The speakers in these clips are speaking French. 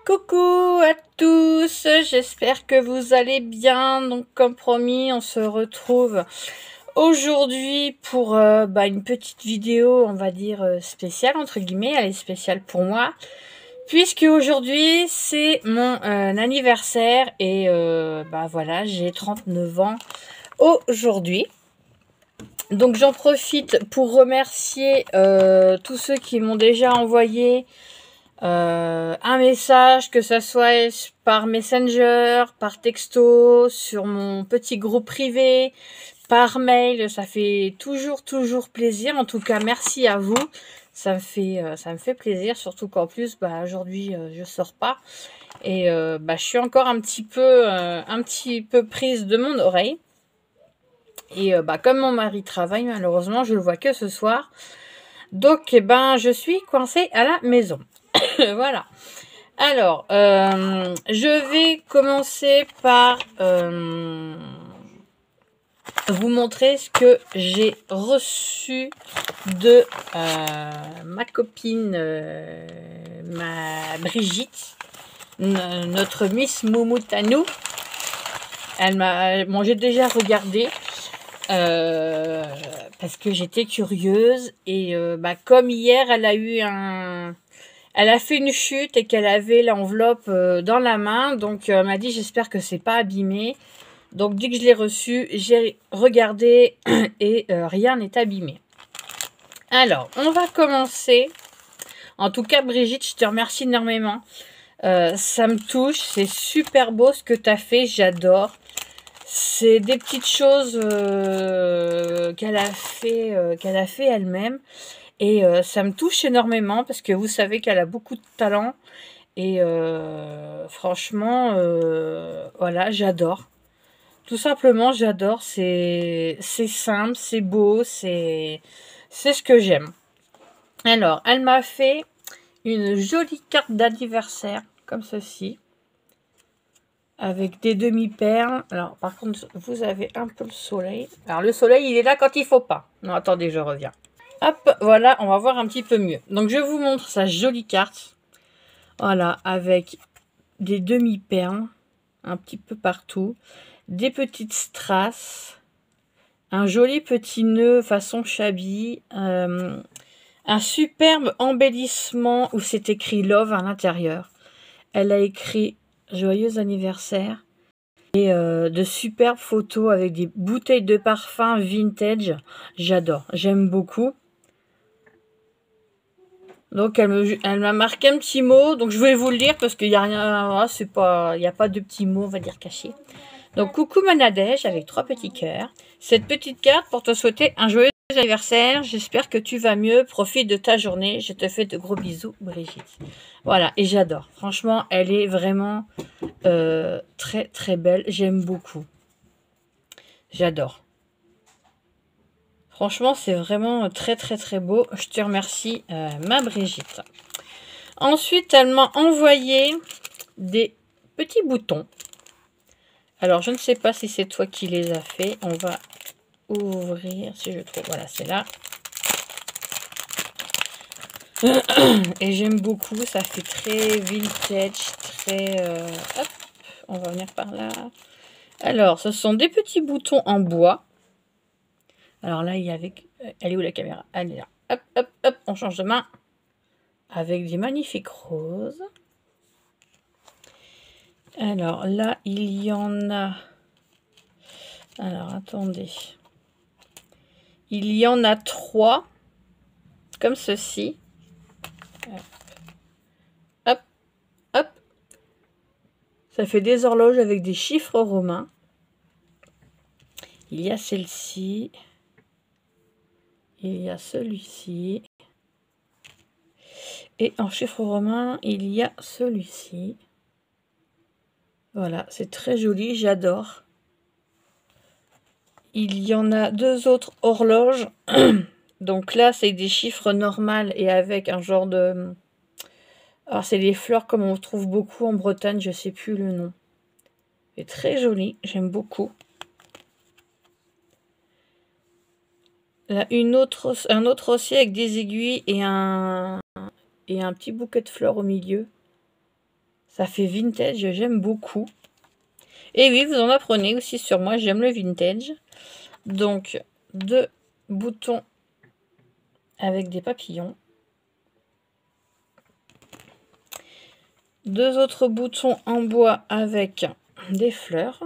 Coucou à tous, j'espère que vous allez bien. Donc comme promis, on se retrouve aujourd'hui pour une petite vidéo, on va dire spéciale entre guillemets. Elle est spéciale pour moi puisque aujourd'hui c'est mon anniversaire et voilà, j'ai 39 ans aujourd'hui. Donc j'en profite pour remercier tous ceux qui m'ont déjà envoyé un message, que ça soit par Messenger, par texto, sur mon petit groupe privé, par mail. Ça fait toujours plaisir. En tout cas, merci à vous. Ça me fait plaisir, surtout qu'en plus, aujourd'hui, je sors pas. Et je suis encore un petit peu prise de mon oreille. Et comme mon mari travaille, malheureusement, je le vois que ce soir. Donc, je suis coincée à la maison. Voilà. Alors, je vais commencer par vous montrer ce que j'ai reçu de ma copine, ma Brigitte, notre Miss Moumoute à nous. J'ai déjà regardé parce que j'étais curieuse et comme hier, elle a fait une chute et qu'elle avait l'enveloppe dans la main. Donc, elle m'a dit, j'espère que c'est pas abîmé. Donc, dès que je l'ai reçu, j'ai regardé et rien n'est abîmé. Alors, on va commencer. En tout cas, Brigitte, je te remercie énormément. Ça me touche. C'est super beau ce que tu as fait. J'adore. C'est des petites choses qu'elle a fait elle-même. Et ça me touche énormément parce que vous savez qu'elle a beaucoup de talent. Et franchement, voilà, j'adore. Tout simplement, j'adore. C'est simple, c'est beau, c'est ce que j'aime. Alors, elle m'a fait une jolie carte d'anniversaire, comme ceci. Avec des demi-perles. Alors, par contre, vous avez un peu le soleil. Alors, le soleil, il est là quand il faut pas. Non, attendez, je reviens. Hop, voilà, on va voir un petit peu mieux. Donc, je vous montre sa jolie carte. Voilà, avec des demi-perles, un petit peu partout. Des petites strass. Un joli petit nœud façon shabby. Un superbe embellissement où c'est écrit Love à l'intérieur. Elle a écrit Joyeux anniversaire. Et de superbes photos avec des bouteilles de parfum vintage. J'adore, j'aime beaucoup. Donc elle m'a marqué un petit mot, donc je vais vous le lire parce qu'il n'y a rien, il n'y a pas de petits mots, on va dire cachés. Donc coucou ma Nadège avec 3 petits cœurs. Cette petite carte pour te souhaiter un joyeux anniversaire. J'espère que tu vas mieux. Profite de ta journée. Je te fais de gros bisous, Brigitte. Voilà, et j'adore. Franchement, elle est vraiment très belle. J'aime beaucoup. J'adore. Franchement, c'est vraiment très beau. Je te remercie, ma Brigitte. Ensuite, elle m'a envoyé des petits boutons. Alors, je ne sais pas si c'est toi qui les as fait. On va ouvrir, si je trouve. Voilà, c'est là. Et j'aime beaucoup. Ça fait très vintage, très... hop, on va venir par là. Alors, ce sont des petits boutons en bois. Alors là, il y a avec... Elle est où la caméra? Elle est là. Hop, on change de main. Avec des magnifiques roses. Alors là, il y en a... Alors, attendez. Il y en a 3. Comme ceci. Hop. Ça fait des horloges avec des chiffres romains. Il y a celle-ci. Il y a celui-ci. Et en chiffres romains, il y a celui-ci. Voilà, c'est très joli, j'adore. Il y en a 2 autres horloges. Donc là, c'est des chiffres normaux et avec un genre de... Alors, c'est des fleurs comme on trouve beaucoup en Bretagne, je ne sais plus le nom. C'est très joli, j'aime beaucoup. Là, un autre aussi avec des aiguilles et un petit bouquet de fleurs au milieu. Ça fait vintage, j'aime beaucoup. Et oui, vous en apprenez aussi sur moi, j'aime le vintage. Donc, 2 boutons avec des papillons. 2 autres boutons en bois avec des fleurs.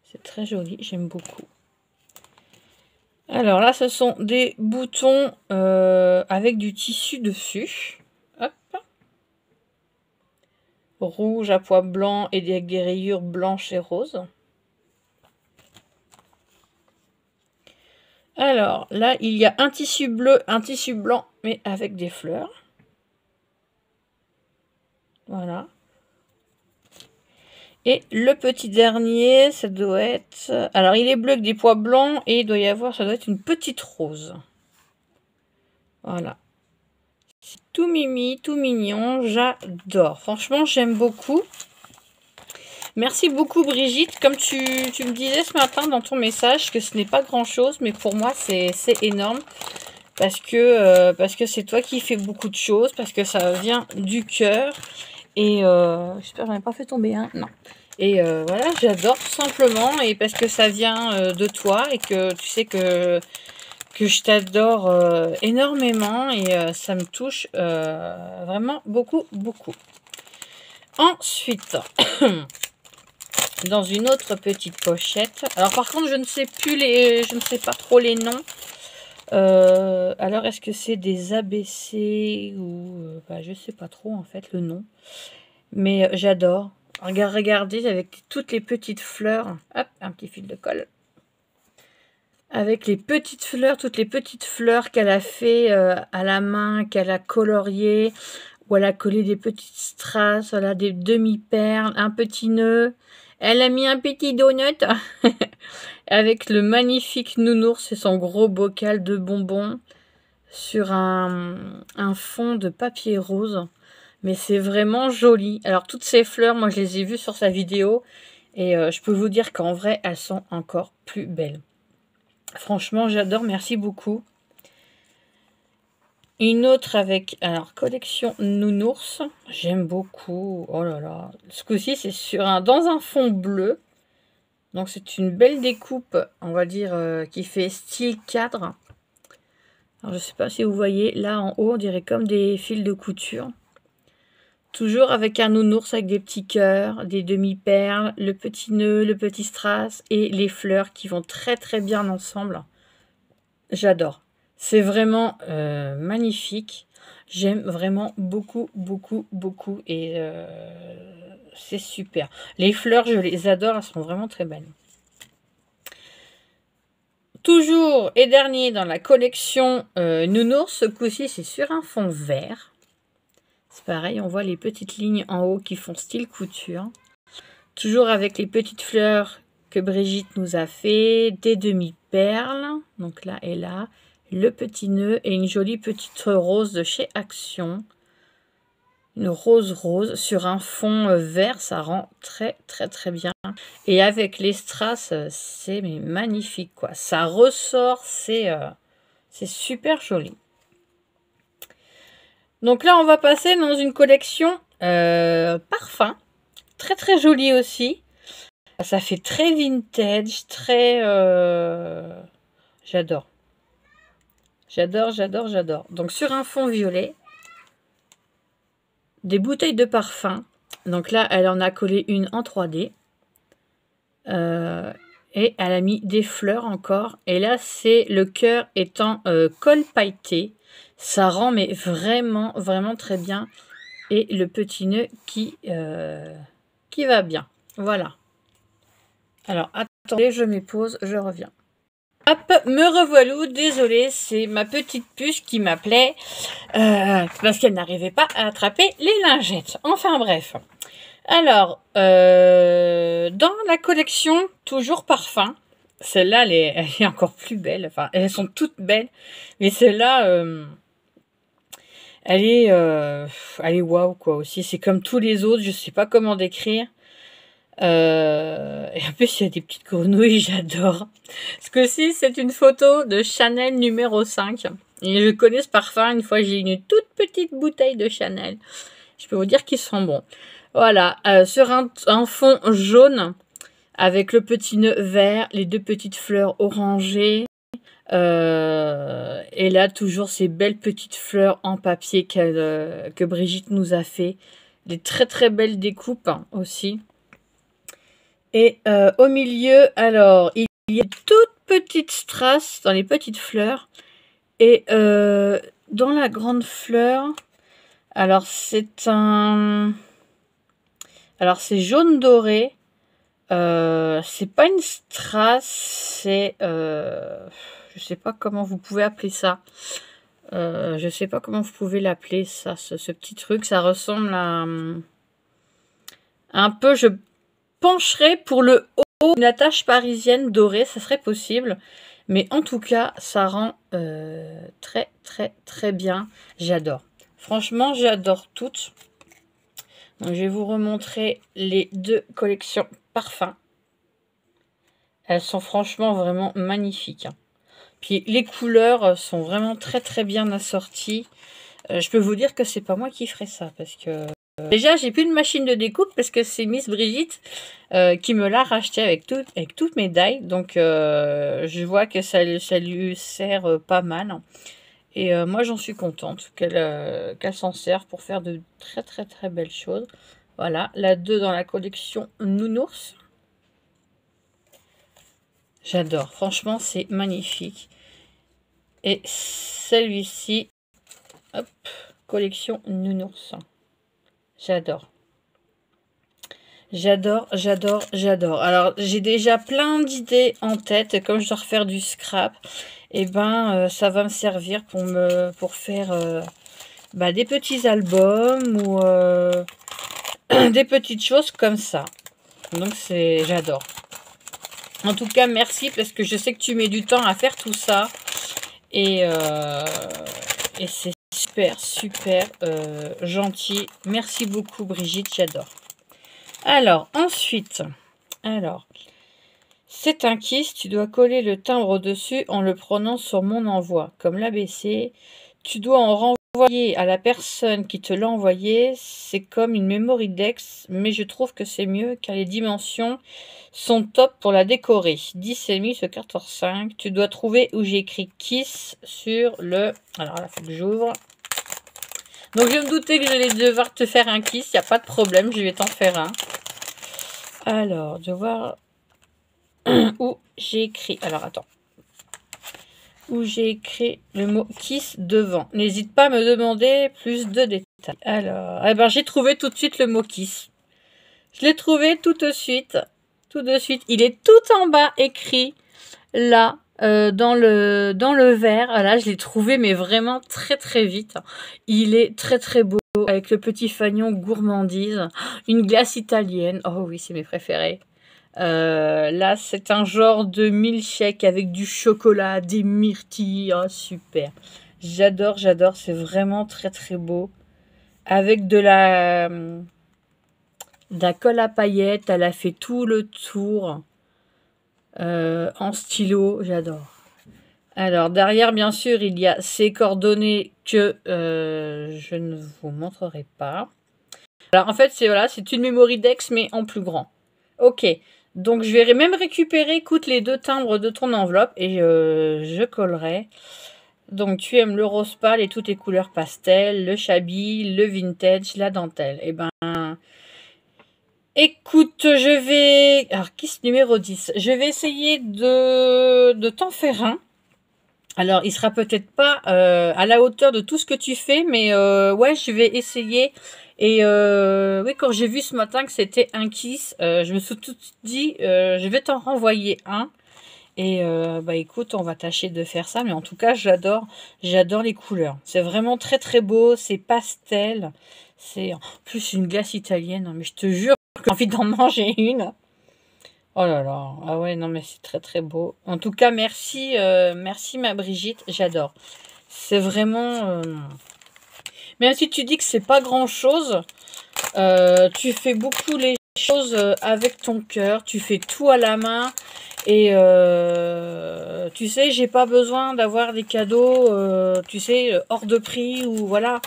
C'est très joli, j'aime beaucoup. Alors là, ce sont des boutons avec du tissu dessus. Hop. Rouge à pois blanc et des rayures blanches et roses. Alors là, il y a un tissu bleu, un tissu blanc, mais avec des fleurs. Voilà. Et le petit dernier, ça doit être... Alors, il est bleu avec des pois blancs et il doit y avoir, ça doit être une petite rose. Voilà. C'est tout mimi, tout mignon, j'adore. Franchement, j'aime beaucoup. Merci beaucoup Brigitte. Comme tu me disais ce matin dans ton message que ce n'est pas grand-chose, mais pour moi, c'est énorme. Parce que c'est toi qui fais beaucoup de choses, parce que ça vient du cœur. Et j'espère que je n'en ai pas fait tomber un. Non. Et voilà, j'adore tout simplement. Et parce que ça vient de toi et que tu sais que je t'adore énormément. Et ça me touche vraiment beaucoup, beaucoup. Ensuite, dans une autre petite pochette. Alors par contre, je ne sais pas trop les noms. Alors, est-ce que c'est des ABC ou... je sais pas trop, en fait, le nom. Mais j'adore. Regardez, avec toutes les petites fleurs. Hop, un petit fil de colle. Avec les petites fleurs, toutes les petites fleurs qu'elle a fait à la main, qu'elle a coloriées. Où elle a collé des petites strass, voilà, des demi-perles, un petit nœud. Elle a mis un petit donut avec le magnifique nounours et son gros bocal de bonbons sur un fond de papier rose. Mais c'est vraiment joli. Alors, toutes ces fleurs, moi, je les ai vues sur sa vidéo. Et je peux vous dire qu'en vrai, elles sont encore plus belles. Franchement, j'adore. Merci beaucoup. Une autre avec, alors, collection nounours. J'aime beaucoup. Oh là là. Ce coup-ci, c'est dans un fond bleu. Donc, c'est une belle découpe, on va dire, qui fait style cadre. Alors, je ne sais pas si vous voyez, là, en haut, on dirait comme des fils de couture. Toujours avec un nounours avec des petits cœurs, des demi-perles, le petit nœud, le petit strass et les fleurs qui vont très, très bien ensemble. J'adore. C'est vraiment magnifique. J'aime vraiment beaucoup, beaucoup, beaucoup. Et c'est super. Les fleurs, je les adore. Elles sont vraiment très belles. Toujours et dernier dans la collection Nounours. Ce coup-ci, c'est sur un fond vert. C'est pareil, on voit les petites lignes en haut qui font style couture. Toujours avec les petites fleurs que Brigitte nous a fait. Des demi-perles. Donc là et là. Le petit nœud et une jolie petite rose de chez Action. Une rose sur un fond vert, ça rend très très très bien. Et avec les strass, c'est magnifique quoi. Ça ressort, c'est super joli. Donc là, on va passer dans une collection parfum. Très très jolie aussi. Ça fait très vintage, très... J'adore. J'adore, j'adore, j'adore. Donc, sur un fond violet, des bouteilles de parfum. Donc là, elle en a collé une en 3D. Et elle a mis des fleurs encore. Et là, c'est le cœur étant colle pailleté. Ça rend mais vraiment, vraiment très bien. Et le petit nœud qui va bien. Voilà. Alors, attendez, je me pose, je reviens. Hop, me revoilà, désolée, c'est ma petite puce qui m'appelait parce qu'elle n'arrivait pas à attraper les lingettes. Enfin bref. Alors, dans la collection, toujours parfum, celle-là, elle est encore plus belle. Enfin, elles sont toutes belles, mais celle-là, elle est waouh quoi aussi. C'est comme tous les autres, je sais pas comment décrire. Et en plus, il y a des petites grenouilles, j'adore. Ce que si, c'est une photo de Chanel numéro 5. Et je connais ce parfum. Une fois, j'ai une toute petite bouteille de Chanel. Je peux vous dire qu'ils sont bons. Voilà, sur un fond jaune, avec le petit nœud vert, les deux petites fleurs orangées. Et là, toujours ces belles petites fleurs en papier que Brigitte nous a fait. Des très très belles découpes hein, aussi. Et au milieu, alors, il y a toutes petites strass dans les petites fleurs. Et dans la grande fleur, alors c'est un... Alors c'est jaune doré. C'est pas une strass, c'est... je sais pas comment vous pouvez appeler ça. Je sais pas comment vous pouvez l'appeler ça, ce petit truc. Ça ressemble à... un peu, je pencherais pour le haut d'une attache parisienne dorée, ça serait possible. Mais en tout cas, ça rend très très très bien. J'adore. Franchement, j'adore toutes. Donc, je vais vous remontrer les deux collections parfums. Elles sont franchement vraiment magnifiques. Hein. Puis les couleurs sont vraiment très très bien assorties. Je peux vous dire que c'est pas moi qui ferai ça parce que déjà j'ai plus de machine de découpe parce que c'est Miss Brigitte qui me l'a racheté avec toutes mes dailles. Donc je vois que ça lui sert pas mal. Et moi j'en suis contente qu'elle s'en serve pour faire de très très très belles choses. Voilà, la 2 dans la collection Nounours. J'adore, franchement c'est magnifique. Et celui-ci, hop, collection Nounours. J'adore. J'adore, j'adore, j'adore. Alors, j'ai déjà plein d'idées en tête. Et comme je dois refaire du scrap, et ben, ça va me servir pour faire des petits albums ou des petites choses comme ça. Donc, j'adore. En tout cas, merci parce que je sais que tu mets du temps à faire tout ça. Et c'est super, super gentil. Merci beaucoup, Brigitte, j'adore. Alors, ensuite, c'est un kiss. Tu dois coller le timbre au-dessus en le prenant sur mon envoi. Comme l'ABC, tu dois en renvoyer à la personne qui te l'a envoyé. C'est comme une memory dex, mais je trouve que c'est mieux car les dimensions sont top pour la décorer. 10,5 sur 14,5. Tu dois trouver où j'ai écrit Kiss sur le... Alors là, il faut que j'ouvre. Donc, je me doutais que j'allais devoir te faire un Kiss. Il n'y a pas de problème, je vais t'en faire un. Alors, de voir où j'ai écrit... Alors, attends. Où j'ai écrit le mot Kiss devant. N'hésite pas à me demander plus de détails. Alors, eh ben, j'ai trouvé tout de suite le mot Kiss. Je l'ai trouvé tout de suite. Tout de suite. Il est tout en bas écrit là dans le verre. Là, je l'ai trouvé mais vraiment très très vite. Il est très très beau avec le petit fanion gourmandise. Une glace italienne. Oh oui, c'est mes préférés. Là, c'est un genre de milkshake avec du chocolat, des myrtilles. Oh, super. J'adore, j'adore. C'est vraiment très très beau. Avec de la colle à paillettes. Elle a fait tout le tour en stylo. J'adore. Alors, derrière, bien sûr, il y a ces coordonnées que je ne vous montrerai pas. Alors, en fait, c'est une memory dex, mais en plus grand. Ok. Donc, je vais même récupérer, écoute, les deux timbres de ton enveloppe et je collerai. Donc, tu aimes le rose pâle et toutes les couleurs pastel, le shabby, le vintage, la dentelle. Eh ben, écoute, je vais... Alors, kiss numéro 10. Je vais essayer de t'en faire un. Alors, il sera peut-être pas à la hauteur de tout ce que tu fais, mais ouais, je vais essayer. Et oui, quand j'ai vu ce matin que c'était un kiss, je me suis tout dit, je vais t'en renvoyer un. Et écoute, on va tâcher de faire ça. Mais en tout cas, j'adore les couleurs. C'est vraiment très très beau, c'est pastel. C'est en plus une glace italienne. Mais je te jure que j'ai envie d'en manger une. Oh là là, ah ouais, non mais c'est très très beau. En tout cas, merci, merci ma Brigitte, j'adore. C'est vraiment... Même si tu dis que c'est pas grand chose, tu fais beaucoup léger choses avec ton cœur. Tu fais tout à la main. Et tu sais, j'ai pas besoin d'avoir des cadeaux, tu sais, hors de prix ou voilà.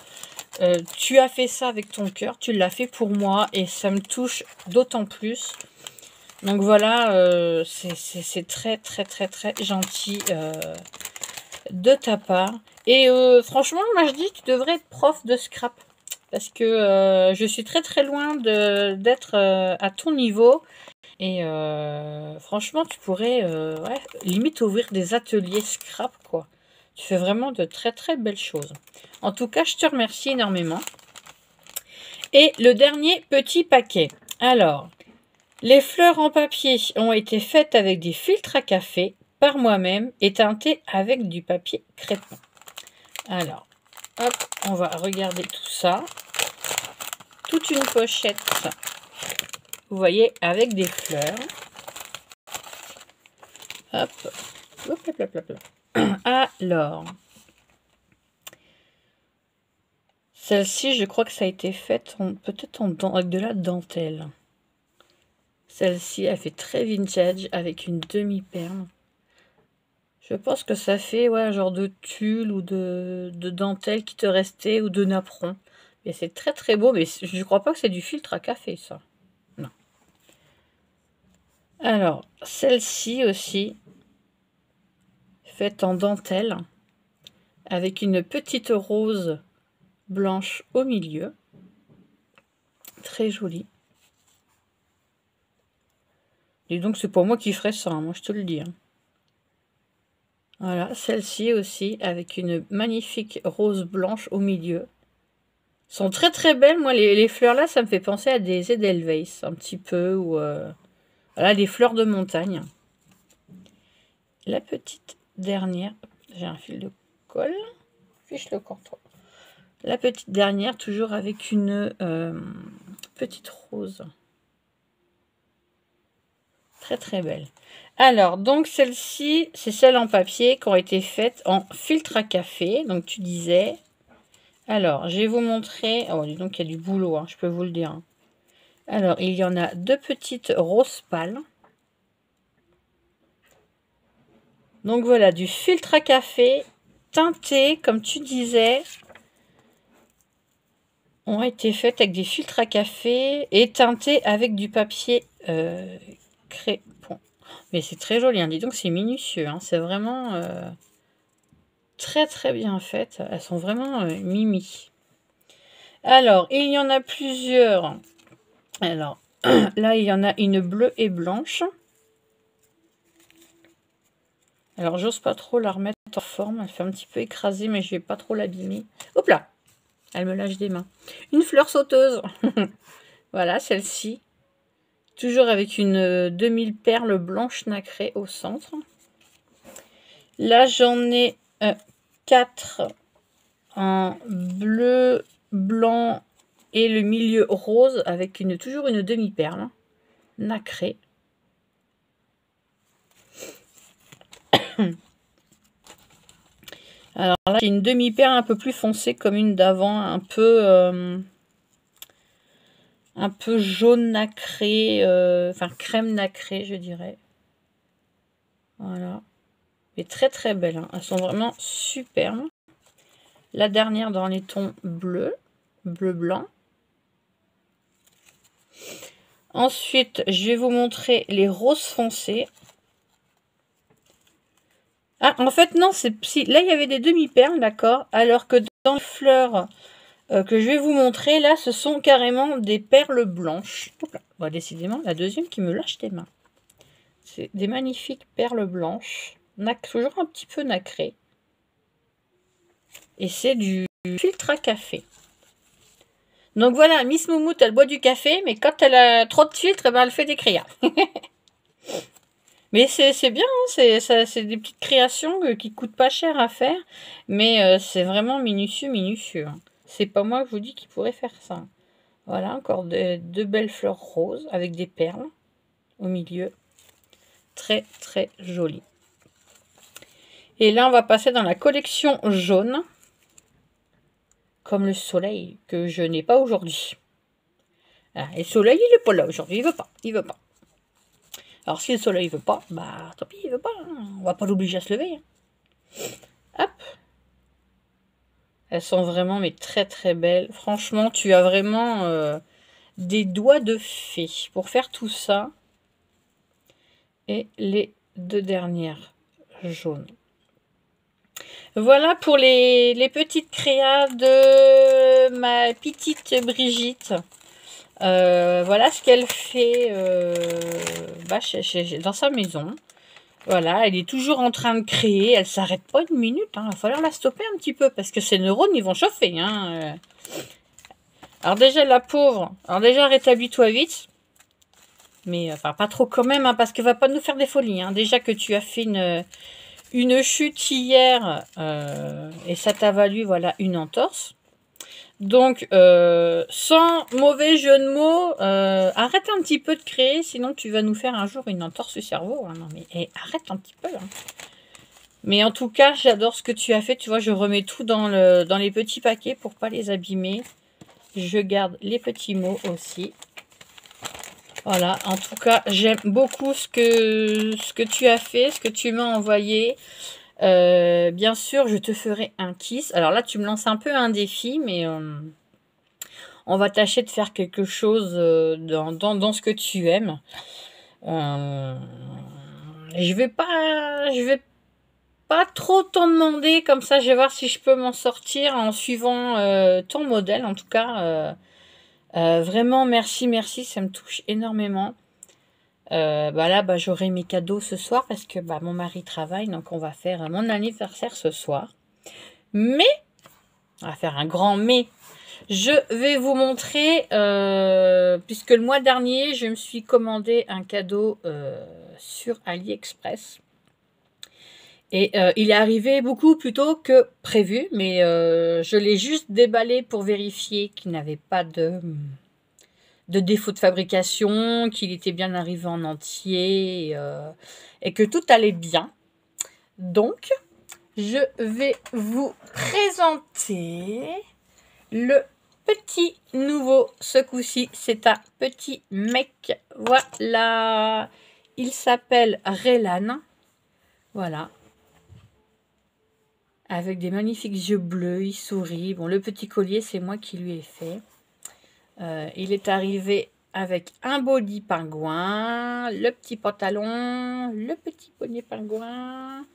Tu as fait ça avec ton cœur, tu l'as fait pour moi et ça me touche d'autant plus. Donc voilà, c'est très très très très gentil de ta part. Et franchement, moi je dis, tu devrais être prof de scrap. Parce que je suis très très loin d'être à ton niveau. Et franchement, tu pourrais ouais, limite ouvrir des ateliers scrap, quoi. Tu fais vraiment de très très belles choses. En tout cas, je te remercie énormément. Et le dernier petit paquet. Alors, les fleurs en papier ont été faites avec des filtres à café par moi-même et teintées avec du papier crépon. Alors, hop, on va regarder tout ça. Toute une pochette, vous voyez, avec des fleurs. Hop, hop, hop, hop, hop, hop. Alors, celle-ci, je crois que ça a été faite peut-être avec de la dentelle. Celle-ci, elle fait très vintage avec une demi-perle. Je pense que ça fait ouais, un genre de tulle ou de dentelle qui te restait ou de napperon. Et c'est très très beau, mais je ne crois pas que c'est du filtre à café, ça. Non. Alors, celle-ci aussi, faite en dentelle, avec une petite rose blanche au milieu. Très jolie. Et donc, c'est pas moi qui ferais ça, hein, moi je te le dis. Hein. Voilà, celle-ci aussi, avec une magnifique rose blanche au milieu. Sont très très belles. Moi, les fleurs là, ça me fait penser à des Edelweiss, un petit peu, ou voilà, des fleurs de montagne. La petite dernière, j'ai un fil de colle, fiche le contour. La petite dernière, toujours avec une petite rose. Très très belle. Alors, donc celle-ci, c'est celle en papier qui ont été faites en filtre à café. Donc tu disais... Alors, je vais vous montrer... Oh, dis donc, il y a du boulot, hein, je peux vous le dire. Alors, il y en a deux petites roses pâles. Donc voilà, du filtre à café teinté, comme tu disais. Ont été faites avec des filtres à café et teintées avec du papier crépon. Mais c'est très joli, hein. Dis donc, c'est minutieux. Hein. C'est vraiment très très bien fait. Elles sont vraiment mimi. Alors, il y en a plusieurs. Alors, là, il y en a une bleue et blanche. Alors, j'ose pas trop la remettre en forme. Elle fait un petit peu écrasée, mais je vais pas trop l'abîmer. Hop là! Elle me lâche des mains. Une fleur sauteuse. Voilà, celle-ci. Toujours avec une demi-perle blanche nacrée au centre. Là, j'en ai 4 en bleu, blanc et le milieu rose avec toujours une demi-perle nacrée. Alors là, j'ai une demi-perle un peu plus foncée comme une d'avant, un peu jaune nacré, enfin crème nacrée, je dirais. Voilà. Mais très très belles. Hein. Elles sont vraiment superbes. La dernière dans les tons bleu, bleu-blanc. Ensuite, je vais vous montrer les roses foncées. Ah, en fait, non, si, là, il y avait des demi-perles, d'accord. Alors que dans les fleurs que je vais vous montrer, là, ce sont carrément des perles blanches. Bon, décidément, la deuxième qui me lâche des mains. C'est des magnifiques perles blanches, toujours un petit peu nacrées. Et c'est du filtre à café. Donc voilà, Miss Moumoute, elle boit du café, mais quand elle a trop de filtre, eh ben, elle fait des créas. Mais c'est bien, hein, c'est des petites créations qui coûtent pas cher à faire, mais c'est vraiment minutieux, minutieux. Hein. C'est pas moi, je vous dis, qui pourrait faire ça. Voilà, encore deux belles fleurs roses avec des perles au milieu. Très, très jolies. Et là, on va passer dans la collection jaune, comme le soleil, que je n'ai pas aujourd'hui. Ah, et le soleil, il est pas là aujourd'hui, il veut pas, il veut pas. Alors si le soleil veut pas, bah tant pis, il veut pas, hein. On va pas l'obliger à se lever. Hein. Hop. Elles sont vraiment mais très très belles. Franchement, tu as vraiment des doigts de fée pour faire tout ça. Et les deux dernières jaunes. Voilà pour les petites créas de ma petite Brigitte. Voilà ce qu'elle fait dans sa maison. Voilà, elle est toujours en train de créer. Elle s'arrête pas une minute. Il va falloir la stopper un petit peu parce que ses neurones, ils vont chauffer. Hein. Alors déjà, la pauvre. Alors déjà, rétablis-toi vite. Mais enfin, pas trop quand même, hein, parce qu'elle va pas nous faire des folies. Hein. Déjà que tu as fait une chute hier et ça t'a valu voilà une entorse. Donc, sans mauvais jeu de mots, arrête un petit peu de créer, sinon tu vas nous faire un jour une entorse du cerveau. Hein. Non mais arrête un petit peu. Hein. Mais en tout cas, j'adore ce que tu as fait. Tu vois, je remets tout dans les petits paquets pour pas les abîmer. Je garde les petits mots aussi. Voilà, en tout cas, j'aime beaucoup ce que tu as fait, ce que tu m'as envoyé. Bien sûr, je te ferai un kiss. Alors là, tu me lances un peu un défi, mais on va tâcher de faire quelque chose dans ce que tu aimes. Je vais pas trop t'en demander, comme ça, je vais voir si je peux m'en sortir en suivant ton modèle. En tout cas, vraiment, merci, merci, ça me touche énormément. Là, j'aurai mes cadeaux ce soir parce que mon mari travaille, donc on va faire mon anniversaire ce soir. Mais, on va faire un grand mais. Je vais vous montrer, puisque le mois dernier, je me suis commandé un cadeau sur AliExpress. Et il est arrivé beaucoup plus tôt que prévu, mais je l'ai juste déballé pour vérifier qu'il n'avait pas de défaut de fabrication, qu'il était bien arrivé en entier et que tout allait bien. Donc, je vais vous présenter le petit nouveau. Ce coup-ci, c'est un petit mec. Voilà. Il s'appelle Relan. Voilà. Avec des magnifiques yeux bleus, il sourit. Bon, le petit collier, c'est moi qui lui ai fait. Il est arrivé avec un body pingouin, le petit pantalon, le petit bonnet pingouin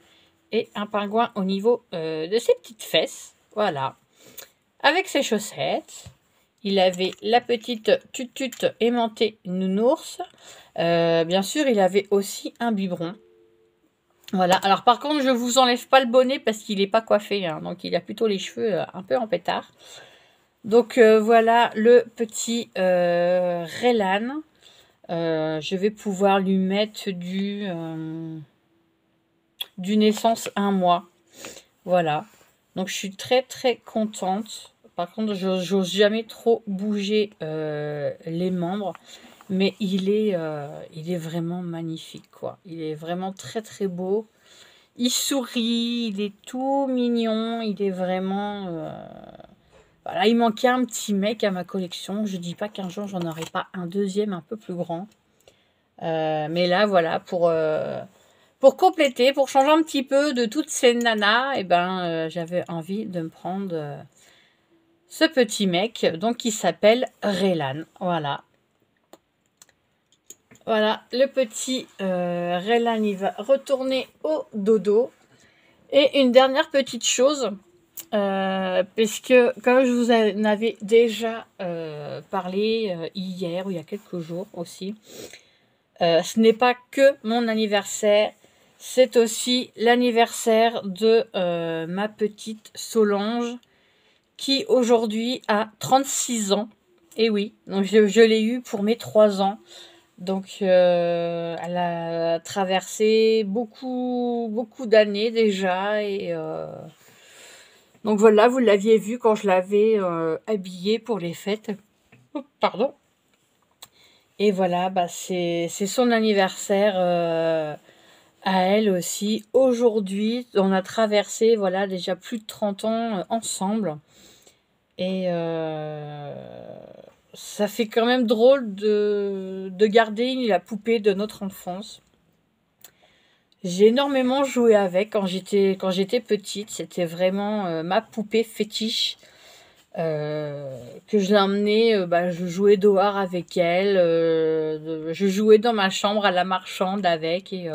et un pingouin au niveau de ses petites fesses. Voilà. Avec ses chaussettes. Il avait la petite tutute aimantée nounours. Bien sûr, il avait aussi un biberon. Voilà. Alors par contre, je vous enlève pas le bonnet parce qu'il n'est pas coiffé. Hein, donc il a plutôt les cheveux un peu en pétard. Donc voilà le petit Relan. Je vais pouvoir lui mettre du naissance 1 mois. Voilà. Donc je suis très très contente. Par contre, j'ose jamais trop bouger les membres. Mais il est vraiment magnifique, quoi. Il est vraiment très très beau. Il sourit, il est tout mignon. Il est vraiment... Voilà, il manquait un petit mec à ma collection. Je dis pas qu'un jour j'en aurai pas un deuxième un peu plus grand. Mais là, voilà, pour compléter, pour changer un petit peu de toutes ces nanas, j'avais envie de me prendre ce petit mec, donc qui s'appelle Relan. Voilà. Voilà, le petit Relan, il va retourner au dodo. Et une dernière petite chose, puisque comme je vous en avais déjà parlé hier ou il y a quelques jours aussi, ce n'est pas que mon anniversaire, c'est aussi l'anniversaire de ma petite Solange qui aujourd'hui a 36 ans. Et oui, donc je l'ai eu pour mes 3 ans. Donc elle a traversé beaucoup, beaucoup d'années déjà. Et donc voilà, vous l'aviez vu quand je l'avais habillée pour les fêtes. Oh, pardon. Et voilà, c'est son anniversaire à elle aussi. Aujourd'hui, on a traversé voilà, déjà plus de 30 ans ensemble. Et ça fait quand même drôle de garder la poupée de notre enfance. J'ai énormément joué avec quand j'étais petite. C'était vraiment ma poupée fétiche. Que je l'emmenais, je jouais dehors avec elle. Je jouais dans ma chambre à la marchande avec. Et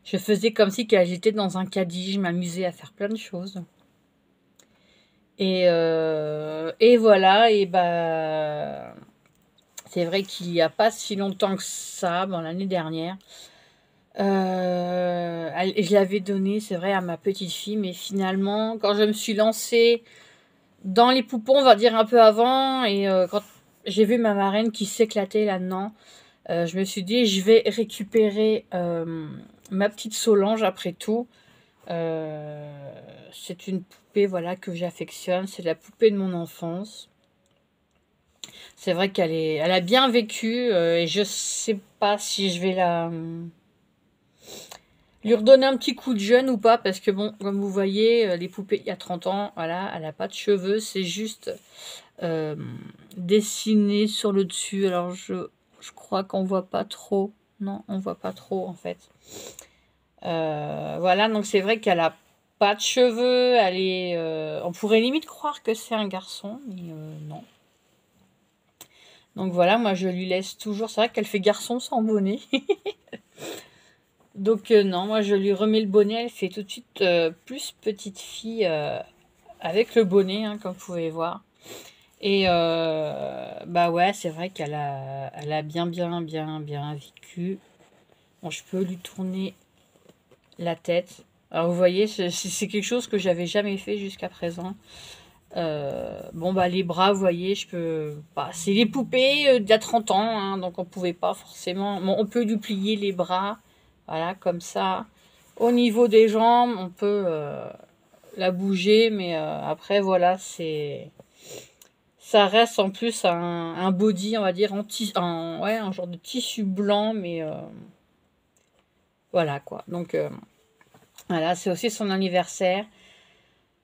je faisais comme si qu'elle était dans un caddie. Je m'amusais à faire plein de choses. Et voilà. Et c'est vrai qu'il n'y a pas si longtemps que ça, l'année dernière. Je l'avais donné, c'est vrai, à ma petite fille, mais finalement, quand je me suis lancée dans les poupons, on va dire un peu avant, et quand j'ai vu ma marraine qui s'éclatait là-dedans, je me suis dit, je vais récupérer ma petite Solange après tout. C'est une poupée, voilà, que j'affectionne, c'est la poupée de mon enfance. C'est vrai elle a bien vécu, et je sais pas si je vais lui redonner un petit coup de jeune ou pas, parce que bon, comme vous voyez, les poupées il y a 30 ans, voilà, elle n'a pas de cheveux, c'est juste dessiné sur le dessus. Alors je crois qu'on voit pas trop. Non, on voit pas trop en fait. Voilà, donc c'est vrai qu'elle a pas de cheveux, elle est... on pourrait limite croire que c'est un garçon, mais non. Donc voilà, moi je lui laisse toujours... C'est vrai qu'elle fait garçon sans bonnet. Donc non, moi je lui remets le bonnet, elle fait tout de suite plus petite fille avec le bonnet, hein, comme vous pouvez voir. Et ouais, c'est vrai qu'elle a bien vécu. Bon, je peux lui tourner la tête. Alors vous voyez, c'est quelque chose que j'avais jamais fait jusqu'à présent. Les bras, vous voyez, je peux... c'est les poupées d'il y a 30 ans, hein, donc on pouvait pas forcément... Bon, on peut lui plier les bras, voilà, comme ça. Au niveau des jambes, on peut la bouger, mais après, voilà, ça reste en plus un body, on va dire, un genre de tissu blanc, mais voilà, quoi. Donc, voilà, c'est aussi son anniversaire.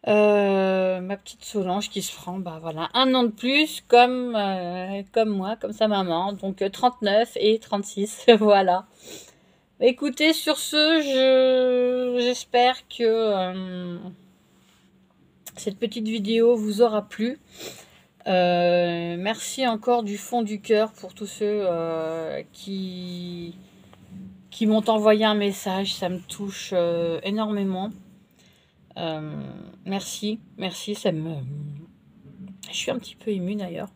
Ma petite Solange qui se prend, voilà, 1 an de plus, comme moi, comme sa maman. Donc 39 et 36, voilà. Écoutez, sur ce, j'espère que cette petite vidéo vous aura plu. Merci encore du fond du cœur pour tous ceux qui m'ont envoyé un message. Ça me touche énormément. Merci, ça me... Je suis un petit peu émue d'ailleurs.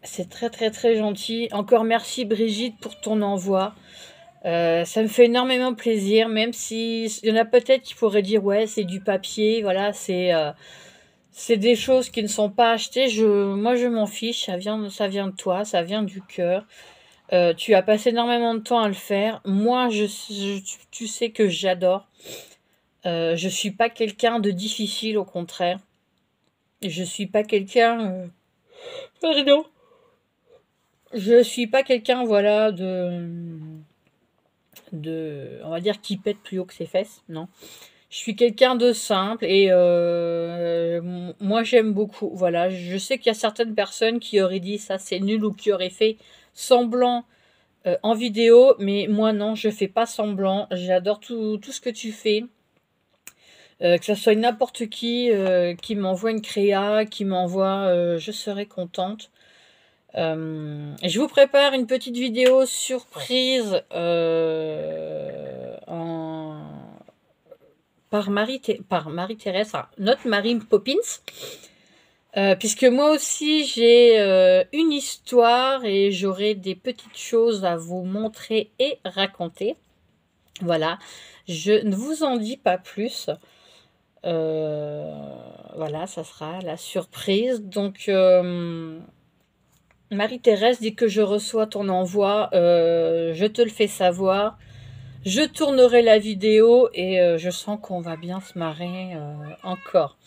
C'est très gentil. Encore merci Brigitte pour ton envoi. Ça me fait énormément plaisir, même si il y en a peut-être qui pourraient dire ouais c'est du papier, voilà, c'est des choses qui ne sont pas achetées. Moi je m'en fiche, ça vient de toi, ça vient du cœur. Tu as passé énormément de temps à le faire. Moi tu sais que j'adore. Je suis pas quelqu'un de difficile, au contraire. Je suis pas quelqu'un... Pardon. Je suis pas quelqu'un, voilà, on va dire, qui pète plus haut que ses fesses, non. Je suis quelqu'un de simple et moi j'aime beaucoup, voilà. Je sais qu'il y a certaines personnes qui auraient dit ça c'est nul ou qui auraient fait semblant en vidéo, mais moi non, je fais pas semblant. J'adore tout ce que tu fais. Que ce soit n'importe qui m'envoie une créa, qui m'envoie, je serai contente. Je vous prépare une petite vidéo surprise par Marie-Thérèse, notre Marie Poppins. Puisque moi aussi j'ai une histoire et j'aurai des petites choses à vous montrer et raconter. Voilà, je ne vous en dis pas plus. Voilà, ça sera la surprise. Donc, Marie-Thérèse, dès que je reçois ton envoi, je te le fais savoir. Je tournerai la vidéo et je sens qu'on va bien se marrer encore.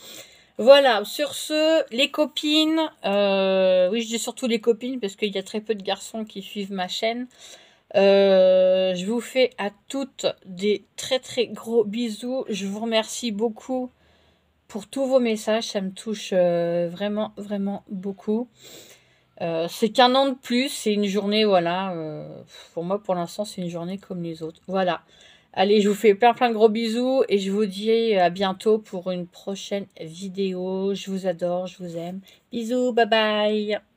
Voilà, sur ce, les copines, oui, je dis surtout les copines parce qu'il y a très peu de garçons qui suivent ma chaîne. Je vous fais à toutes des très gros bisous. Je vous remercie beaucoup pour tous vos messages. Ça me touche vraiment, vraiment beaucoup. C'est qu'un an de plus. C'est une journée, voilà. Pour moi, pour l'instant, c'est une journée comme les autres. Voilà. Allez, je vous fais plein, plein de gros bisous. Et je vous dis à bientôt pour une prochaine vidéo. Je vous adore, je vous aime. Bisous, bye bye.